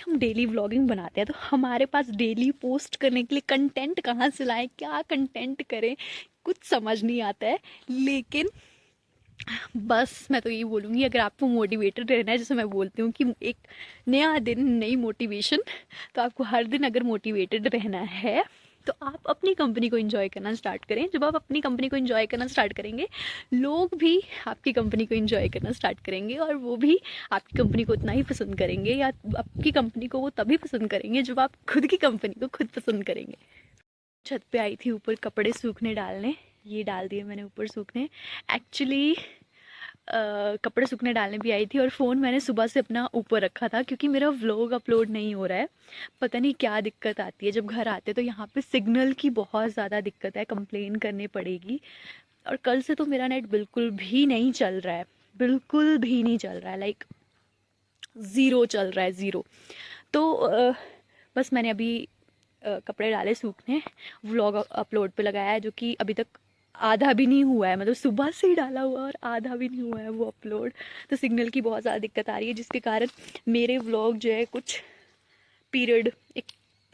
हम daily vlogging बनाते हैं तो हमारे पास डेली पोस्ट करने के लिए कंटेंट कहाँ से लाएं, क्या कंटेंट करें, कुछ समझ नहीं आता है। लेकिन बस मैं तो यही बोलूँगी, अगर आपको मोटिवेटेड रहना है, जैसे मैं बोलती हूँ कि एक नया दिन नई मोटिवेशन, तो आपको हर दिन अगर मोटिवेटेड रहना है तो आप अपनी कंपनी को एंजॉय करना स्टार्ट करें। जब आप अपनी कंपनी को एंजॉय करना स्टार्ट करेंगे, लोग भी आपकी कंपनी को एंजॉय करना स्टार्ट करेंगे और वो भी आपकी कंपनी को उतना ही पसंद करेंगे, या आपकी कंपनी को वो तभी पसंद करेंगे जब आप खुद की कंपनी को खुद पसंद करेंगे। छत पे आई थी ऊपर कपड़े सूखने डालने, ये डाल दिए मैंने ऊपर सूखने। एक्चुअली कपड़े सूखने डालने भी आई थी और फ़ोन मैंने सुबह से अपना ऊपर रखा था क्योंकि मेरा व्लॉग अपलोड नहीं हो रहा है। पता नहीं क्या दिक्कत आती है, जब घर आते तो यहाँ पे सिग्नल की बहुत ज़्यादा दिक्कत है, कंप्लेन करनी पड़ेगी। और कल से तो मेरा नेट बिल्कुल भी नहीं चल रहा है, बिल्कुल भी नहीं चल रहा है, लाइक ज़ीरो चल रहा है, ज़ीरो। तो बस मैंने अभी कपड़े डाले सूखने, व्लॉग अपलोड पे लगाया है, जो कि अभी तक आधा भी नहीं हुआ है, मतलब सुबह से ही डाला हुआ और आधा भी नहीं हुआ है वो अपलोड। तो सिग्नल की बहुत ज़्यादा दिक्कत आ रही है, जिसके कारण मेरे व्लॉग जो है कुछ पीरियड, एक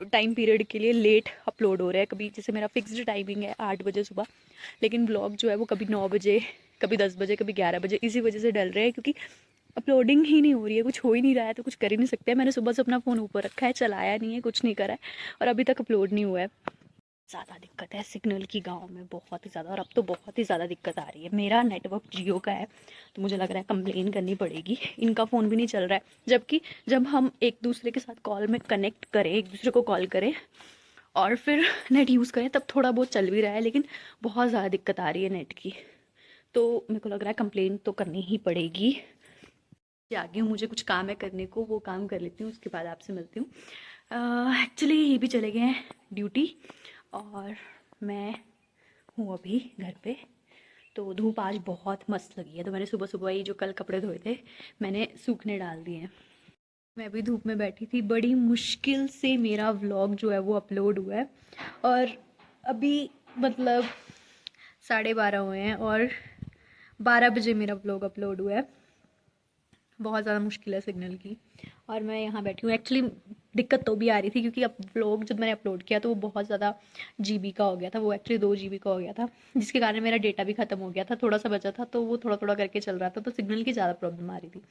टाइम पीरियड के लिए लेट अपलोड हो रहा है। कभी जैसे मेरा फिक्स्ड टाइमिंग है 8 बजे सुबह, लेकिन व्लॉग जो है वो कभी 9 बजे, कभी 10 बजे, कभी 11 बजे, इसी वजह से डल रहे हैं क्योंकि अपलोडिंग ही नहीं हो रही है, कुछ हो ही नहीं रहा है, तो कुछ कर ही नहीं सकते। मैंने सुबह से अपना फ़ोन ऊपर रखा है, चलाया नहीं है, कुछ नहीं करा है और अभी तक अपलोड नहीं हुआ है। ज़्यादा दिक्कत है सिग्नल की गांव में, बहुत ही ज़्यादा, और अब तो बहुत ही ज़्यादा दिक्कत आ रही है। मेरा नेटवर्क जियो का है तो मुझे लग रहा है कंप्लेन करनी पड़ेगी, इनका फ़ोन भी नहीं चल रहा है। जबकि जब हम एक दूसरे के साथ कॉल में कनेक्ट करें, एक दूसरे को कॉल करें और फिर नेट यूज़ करें, तब थोड़ा बहुत चल भी रहा है, लेकिन बहुत ज़्यादा दिक्कत आ रही है नेट की। तो मेरे को लग रहा है कंप्लेन तो करनी ही पड़ेगी। आ गई हूँ, मुझे कुछ काम है करने को, वो काम कर लेती हूँ, उसके बाद आपसे मिलती हूँ। एक्चुअली ये भी चले गए हैं ड्यूटी और मैं हूँ अभी घर पे। तो धूप आज बहुत मस्त लगी है, तो मैंने सुबह सुबह ही जो कल कपड़े धोए थे मैंने सूखने डाल दिए हैं। मैं भी धूप में बैठी थी, बड़ी मुश्किल से मेरा व्लॉग जो है वो अपलोड हुआ है और अभी मतलब 12:30 हुए हैं और 12 बजे मेरा व्लॉग अपलोड हुआ है। बहुत ज़्यादा मुश्किल है सिग्नल की और मैं यहाँ बैठी हूँ। एक्चुअली दिक्कत तो भी आ रही थी क्योंकि अब व्लॉग जब मैंने अपलोड किया तो वो बहुत ज़्यादा जीबी का हो गया था, वो एक्चुअली 2 जीबी का हो गया था, जिसके कारण मेरा डेटा भी ख़त्म हो गया था। थोड़ा सा बचा था तो वो थोड़ा थोड़ा करके चल रहा था, तो सिग्नल की ज़्यादा प्रॉब्लम आ रही थी।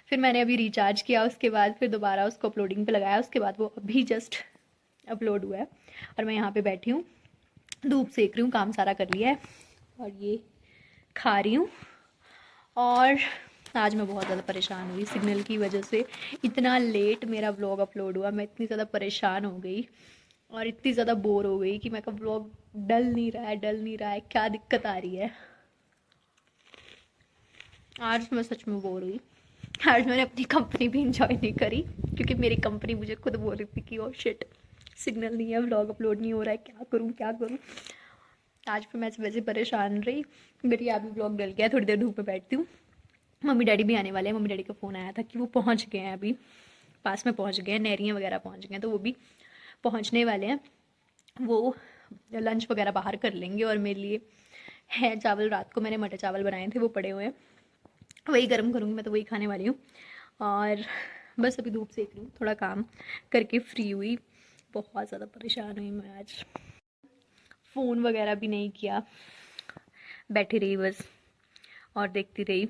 फिर मैंने अभी रिचार्ज किया, उसके बाद फिर दोबारा उसको अपलोडिंग पर लगाया, उसके बाद वो अभी जस्ट अपलोड हुआ है और मैं यहाँ पर बैठी हूँ, धूप सेक रही हूँ, काम सारा कर लिया है और ये खा रही हूँ। और आज मैं बहुत ज़्यादा परेशान हुई सिग्नल की वजह से, इतना लेट मेरा व्लॉग अपलोड हुआ, मैं इतनी ज़्यादा परेशान हो गई और इतनी ज़्यादा बोर हो गई कि मैं कब व्लॉग डल नहीं रहा है, डल नहीं रहा है, क्या दिक्कत आ रही है। आज मैं सच में बोर हुई, आज मैंने अपनी कंपनी भी इंजॉय नहीं करी क्योंकि मेरी कंपनी मुझे खुद बोल रही थी कि ओ शिट सिग्नल नहीं है, व्लॉग अपलोड नहीं हो रहा है, क्या करूँ क्या करूँ। आज फिर मैं वैसे परेशान रही, मेरी अभी व्लॉग डल गया, थोड़ी देर धूप में बैठती हूँ। मम्मी डैडी भी आने वाले हैं, मम्मी डैडी का फ़ोन आया था कि वो पहुंच गए हैं, अभी पास में पहुंच गए हैं, नहरियाँ वगैरह पहुंच गए हैं, तो वो भी पहुंचने वाले हैं। वो लंच वगैरह बाहर कर लेंगे और मेरे लिए है चावल, रात को मैंने मटर चावल बनाए थे वो पड़े हुए हैं, वही गर्म करूँगी, मैं तो वही खाने वाली हूँ। और बस अभी धूप सेक रही हूँ, थोड़ा काम करके फ्री हुई, बहुत ज़्यादा परेशान हुई मैं आज। फ़ोन वगैरह भी नहीं किया, बैठी रही बस और देखती रही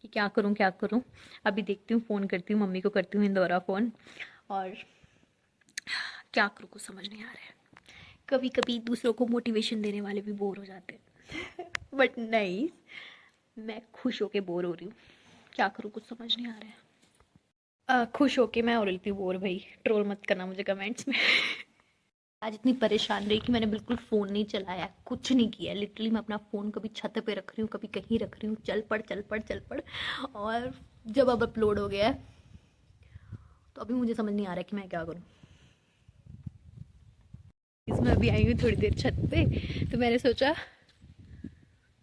कि क्या करूं क्या करूं। अभी देखती हूँ, फ़ोन करती हूँ मम्मी को, करती हूँ इंदौरा फ़ोन, और क्या करूँ कुछ समझ नहीं आ रहा है। कभी कभी दूसरों को मोटिवेशन देने वाले भी बोर हो जाते हैं बट नहीं, मैं खुश होके बोर हो रही हूँ, क्या करूँ कुछ समझ नहीं आ रहा है। खुश होके मैं हो रही थी बोर, भाई ट्रोल मत करना मुझे कमेंट्स में आज इतनी परेशान रही कि मैंने बिल्कुल फ़ोन नहीं चलाया, कुछ नहीं किया, लिटरली मैं अपना फ़ोन कभी छत पे रख रही हूँ, कभी कहीं रख रही हूँ, चल पड़ चल पड़ चल पड़। और जब अब अपलोड हो गया है तो अभी मुझे समझ नहीं आ रहा है कि मैं क्या करूँ। इसमें अभी आई हूँ थोड़ी देर छत पे, तो मैंने सोचा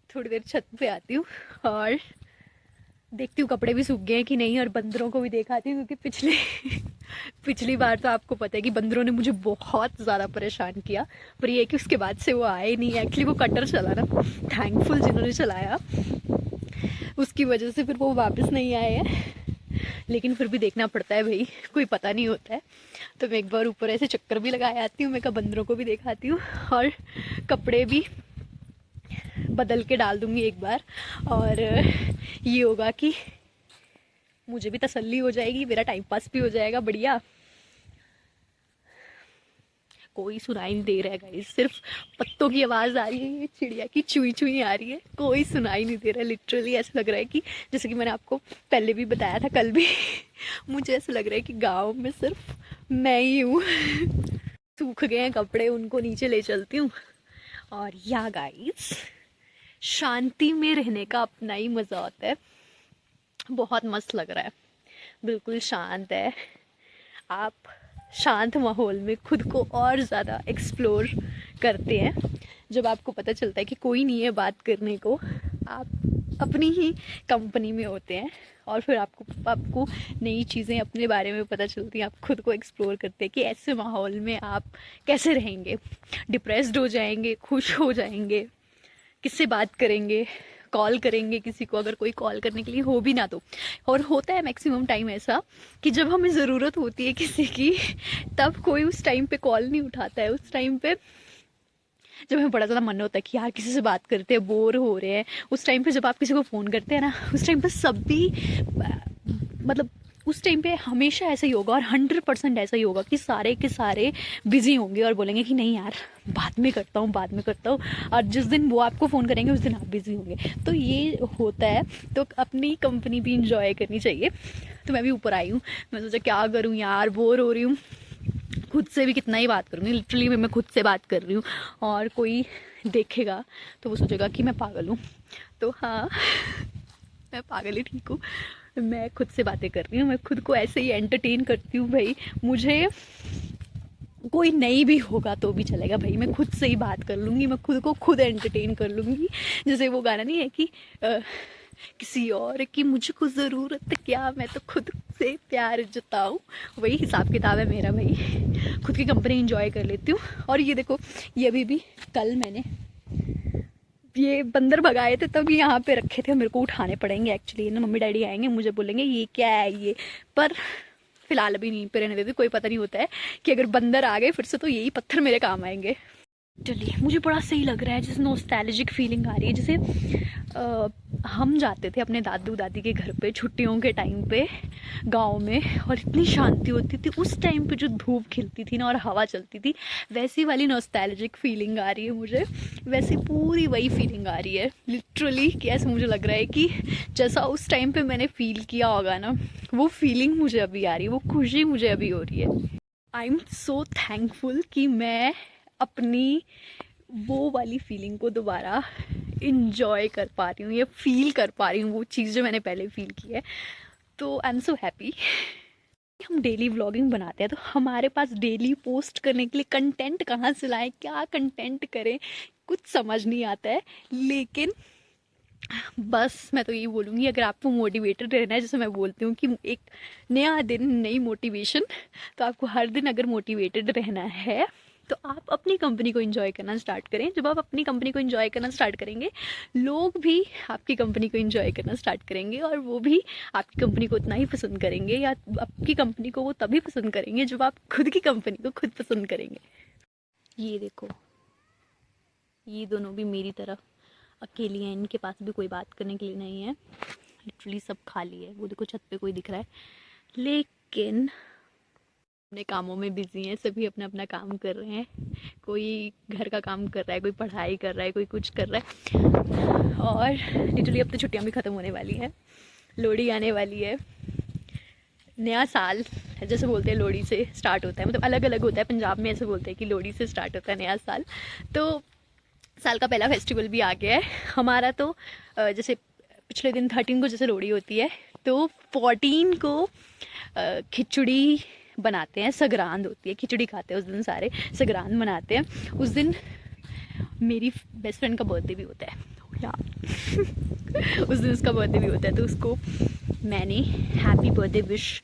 थोड़ी देर छत पे आती हूँ और देखती हूँ कपड़े भी सूख गए हैं कि नहीं, और बंदरों को भी दिखाती हूँ क्योंकि पिछली बार तो आपको पता है कि बंदरों ने मुझे बहुत ज़्यादा परेशान किया, पर ये है कि उसके बाद से वो आए नहीं। एक्चुअली वो कटर चला ना, थैंकफुल जिन्होंने चलाया, उसकी वजह से फिर वो वापस नहीं आए हैं। लेकिन फिर भी देखना पड़ता है भाई, कोई पता नहीं होता है। तो मैं एक बार ऊपर ऐसे चक्कर भी लगा आती हूँ, मैं कहा बंदरों को भी दिखाती हूँ और कपड़े भी बदल के डाल दूँगी एक बार। और ये होगा कि मुझे भी तसल्ली हो जाएगी, मेरा टाइम पास भी हो जाएगा बढ़िया। कोई सुनाई नहीं दे रहा है गाइस, सिर्फ पत्तों की आवाज़ आ रही है, ये चिड़िया की चुई चुई आ रही है, कोई सुनाई नहीं दे रहा है। लिटरली ऐसा लग रहा है कि जैसे कि मैंने आपको पहले भी बताया था, कल भी मुझे ऐसा लग रहा है कि गांव में सिर्फ मैं ही हूँ। सूख गए हैं कपड़े, उनको नीचे ले चलती हूँ। और या गाइस, शांति में रहने का अपना ही मज़ा होता है। बहुत मस्त लग रहा है, बिल्कुल शांत है। आप शांत माहौल में खुद को और ज़्यादा एक्सप्लोर करते हैं जब आपको पता चलता है कि कोई नहीं है बात करने को, आप अपनी ही कंपनी में होते हैं। और फिर आपको नई चीज़ें अपने बारे में पता चलती हैं, आप खुद को एक्सप्लोर करते हैं कि ऐसे माहौल में आप कैसे रहेंगे, डिप्रेस्ड हो जाएंगे, खुश हो जाएंगे, किससे बात करेंगे, कॉल करेंगे किसी को, अगर कोई कॉल करने के लिए हो भी ना तो। और होता है मैक्सिमम टाइम ऐसा कि जब हमें ज़रूरत होती है किसी की, तब कोई उस टाइम पे कॉल नहीं उठाता है। उस टाइम पे जब हमें बड़ा ज़्यादा मन होता है कि यार किसी से बात करते हैं, बोर हो रहे हैं, उस टाइम पे जब आप किसी को फ़ोन करते हैं ना, उस टाइम पे सभी मतलब उस टाइम पे हमेशा ऐसा ही होगा और 100% ऐसा ही होगा कि सारे के सारे बिजी होंगे और बोलेंगे कि नहीं यार बाद में करता हूँ, बाद में करता हूँ। और जिस दिन वो आपको फ़ोन करेंगे उस दिन आप बिज़ी होंगे। तो ये होता है, तो अपनी कंपनी भी इंजॉय करनी चाहिए। तो मैं भी ऊपर आई हूँ, मैं सोचा क्या करूँ यार, बोर हो रही हूँ, खुद से भी कितना ही बात करूँगी। लिटरली मैं खुद से बात कर रही हूँ और कोई देखेगा तो वो सोचेगा कि मैं पागल हूँ। तो हाँ, मैं पागल ही ठीक हूँ, मैं खुद से बातें कर रही हूँ, मैं खुद को ऐसे ही एंटरटेन करती हूँ भाई। मुझे कोई नहीं भी होगा तो भी चलेगा भाई, मैं खुद से ही बात कर लूँगी, मैं खुद को खुद एंटरटेन कर लूँगी। जैसे वो गाना नहीं है कि किसी और की मुझको ज़रूरत क्या, मैं तो खुद से प्यार जताऊँ, वही हिसाब किताब है मेरा भाई। खुद की कंपनी इंजॉय कर लेती हूँ। और ये देखो, ये अभी भी कल मैंने ये बंदर भगाए थे तब यहाँ पे रखे थे, मेरे को उठाने पड़ेंगे एक्चुअली ना। मम्मी डैडी आएंगे, मुझे बोलेंगे ये क्या है ये, पर फिलहाल अभी नहीं पे रहने देते, कोई पता नहीं होता है कि अगर बंदर आ गए फिर से तो यही पत्थर मेरे काम आएंगे। चलिए, मुझे बड़ा सही लग रहा है, जैसे नॉस्टैल्जिक फीलिंग आ रही है। जैसे हम जाते थे अपने दादू दादी के घर पे छुट्टियों के टाइम पे गांव में, और इतनी शांति होती थी उस टाइम पे, जो धूप खिलती थी ना और हवा चलती थी, वैसी वाली नॉस्टैल्जिक फीलिंग आ रही है मुझे। वैसे पूरी वही फीलिंग आ रही है लिटरली, कि ऐसा मुझे लग रहा है कि जैसा उस टाइम पे मैंने फील किया होगा ना, वो फीलिंग मुझे अभी आ रही है, वो खुशी मुझे अभी हो रही है। आई एम सो थैंकफुल कि मैं अपनी वो वाली फीलिंग को दोबारा इंजॉय कर पा रही हूँ, या फील कर पा रही हूँ वो चीज़ जो मैंने पहले फील की है। तो आई एम सो हैप्पी। हम डेली व्लॉगिंग बनाते हैं तो हमारे पास डेली पोस्ट करने के लिए कंटेंट कहाँ से लाएं, क्या कंटेंट करें, कुछ समझ नहीं आता है। लेकिन बस मैं तो यही बोलूँगी, अगर आपको मोटिवेटेड रहना है, जैसे मैं बोलती हूँ कि एक नया दिन नई मोटिवेशन, तो आपको हर दिन अगर मोटिवेटेड रहना है तो आप अपनी कंपनी को एंजॉय करना स्टार्ट करें। जब आप अपनी कंपनी को एंजॉय करना स्टार्ट करेंगे, लोग भी आपकी कंपनी को एंजॉय करना स्टार्ट करेंगे, और वो भी आपकी कंपनी को उतना ही पसंद करेंगे, या आपकी कंपनी को वो तभी पसंद करेंगे जब आप खुद की कंपनी को खुद पसंद करेंगे। ये देखो, ये दोनों भी मेरी तरह अकेली हैं, इनके पास भी कोई बात करने के लिए नहीं है, लिटरली सब खाली है। वो देखो छत पे कोई दिख रहा है, लेकिन अपने कामों में बिजी हैं, सभी अपना अपना काम कर रहे हैं। कोई घर का काम कर रहा है, कोई पढ़ाई कर रहा है, कोई कुछ कर रहा है। और लिटरली अब तो छुट्टियां भी ख़त्म होने वाली हैं, लोहड़ी आने वाली है, नया साल जैसे बोलते हैं लोहड़ी से स्टार्ट होता है, मतलब अलग अलग होता है। पंजाब में ऐसे बोलते हैं कि लोहड़ी से स्टार्ट होता है नया साल। तो साल का पहला फेस्टिवल भी आ गया है हमारा। तो जैसे पिछले दिन 13 को जैसे लोहड़ी होती है, तो 14 को खिचड़ी बनाते हैं, संग्रांद होती है, खिचड़ी खाते हैं उस दिन, सारे संग्रांद मनाते हैं उस दिन। मेरी बेस्ट फ्रेंड का बर्थडे भी होता है यार उस दिन उसका बर्थडे भी होता है, तो उसको मैंने हैप्पी बर्थडे विश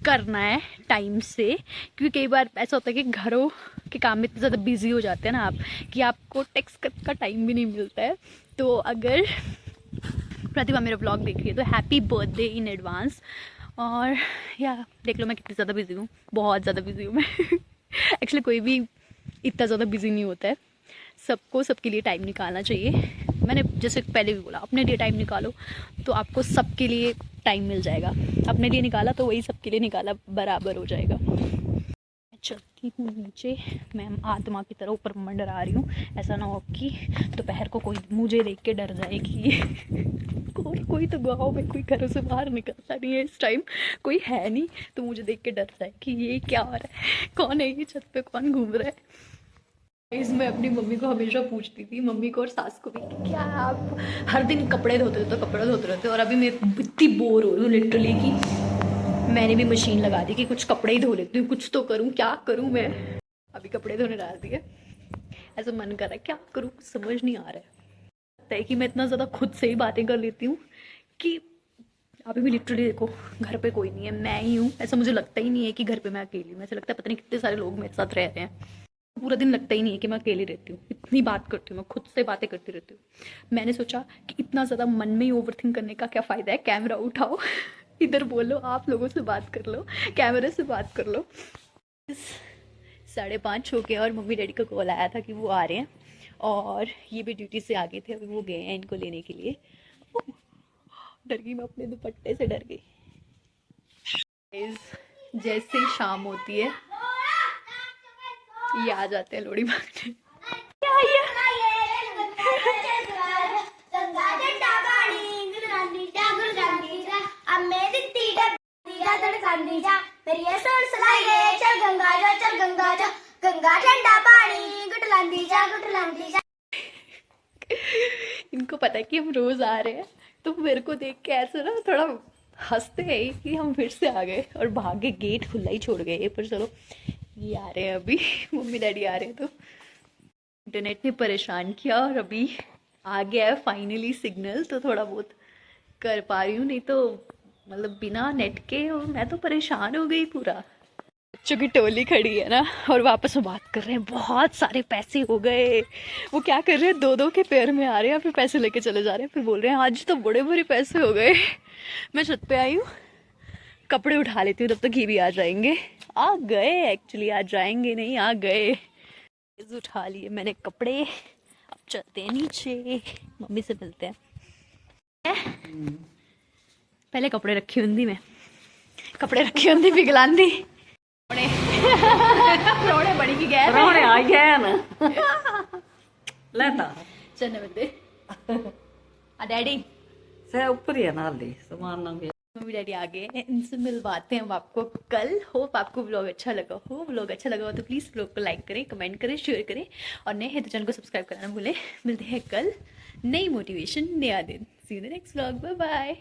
करना है टाइम से। क्योंकि कई बार ऐसा होता है कि घरों के काम में इतने ज़्यादा बिजी हो जाते हैं ना आप, कि आपको टेक्स्ट का टाइम भी नहीं मिलता है। तो अगर प्रतिभा मेरा ब्लॉग देख रही है तो हैप्पी बर्थडे इन एडवांस। और या देख लो मैं कितनी ज़्यादा बिज़ी हूँ, बहुत ज़्यादा बिज़ी हूँ मैं। एक्चुअली कोई भी इतना ज़्यादा बिज़ी नहीं होता है, सबको सबके लिए टाइम निकालना चाहिए। मैंने जैसे पहले भी बोला, अपने लिए टाइम निकालो तो आपको सबके लिए टाइम मिल जाएगा। अपने लिए निकाला तो वही सबके लिए निकाला बराबर हो जाएगा। चलती हूँ नीचे, मैं आत्मा की तरह ऊपर मंडरा रही हूँ। ऐसा ना हो कि दोपहर को कोई मुझे देख के डर जाए कि कोई तो गाँव में कोई घरों से बाहर निकलता नहीं है इस टाइम, कोई है नहीं, तो मुझे देख के डर जाए कि ये क्या हो रहा है, कौन है ये छत पे, कौन घूम रहा है। मैं अपनी मम्मी को हमेशा पूछती थी, मम्मी को और सास को भी, कि क्या आप हर दिन कपड़े धोते रहते हो, कपड़े धोते रहते हो। और अभी मैं इतनी बोर हो रही हूँ लिटरली कि मैंने भी मशीन लगा दी कि कुछ कपड़े ही धो लेती हूँ, कुछ तो करूँ, क्या करूँ मैं। अभी कपड़े धोने डाल दिए, ऐसा मन कर रहा है क्या करूँ, कुछ समझ नहीं आ रहा है। लगता है कि मैं इतना ज़्यादा खुद से ही बातें कर लेती हूँ कि अभी भी लिटरली देखो घर पे कोई नहीं है, मैं ही हूँ। ऐसा मुझे लगता ही नहीं है कि घर पे मैं अकेली हूँ, ऐसा लगता है पता नहीं कितने सारे लोग मेरे साथ रह रहे हैं। पूरा दिन लगता ही नहीं है कि मैं अकेली रहती हूँ, इतनी बात करती हूँ मैं, खुद से बातें करती रहती हूँ। मैंने सोचा कि इतना ज़्यादा मन में ही ओवरथिंक करने का क्या फ़ायदा है, कैमरा उठाओ इधर बोलो, आप लोगों से बात कर लो, कैमरे से बात कर लो। 5:30 हो गए और मम्मी डैडी का कॉल आया था कि वो आ रहे हैं, और ये भी ड्यूटी से आ गए थे, अभी वो गए हैं इनको लेने के लिए। डर गई मैं, अपने दुपट्टे से डर गई। जैसे ही शाम होती है ये आ जाते हैं लोड़ी मांगने। इनको पता है कि हम रोज आ रहे हैं, तो मेरे को देख के ऐसे ना थोड़ा हंसते हैं कि हम फिर से आ गए, और भागे गेट खुला ही छोड़ गए। पर चलो ये आ रहे हैं अभी, मम्मी डैडी आ रहे हैं। तो इंटरनेट ने परेशान किया और अभी आ गया है फाइनली सिग्नल, तो थोड़ा बहुत कर पा रही हूँ, नहीं तो मतलब बिना नेट के मैं तो परेशान हो गई पूरा। बच्चों की टोली खड़ी है ना, और वापस में बात कर रहे हैं, बहुत सारे पैसे हो गए। वो क्या कर रहे हैं, दो दो के पेयर में आ रहे हैं, फिर पैसे लेके चले जा रहे हैं, फिर बोल रहे हैं आज तो बड़े बड़े पैसे हो गए। मैं छत पे आई हूँ, कपड़े उठा लेती हूँ, तब तक ये भी आ जाएंगे। आ गए एक्चुअली, आ जाएंगे नहीं, आ गए। उठा लिए मैंने कपड़े, अब चलते हैं नीचे, मम्मी से मिलते हैं। पहले कपड़े रखी होंगी मैं, कपड़े रखी होंगी पिघलांदी रोने बड़ी की गए रोने आ गए ना लेता चलने बंदे आ डैडी से ऊपर ही है ना, ले सामान ना मम्मी डैडी आ गए हैं, इनसे मिलवाते हैं हम आपको कल। होप आपको व्लॉग अच्छा लगा हो, व्लॉग अच्छा लगा हो तो प्लीज़ व्लॉग को लाइक करें, कमेंट करें, शेयर करें, और नए हैं तो चैनल को सब्सक्राइब करना ना भूलें। मिलते हैं कल, नई मोटिवेशन, नया दिन। See you in the next vlog, bye bye.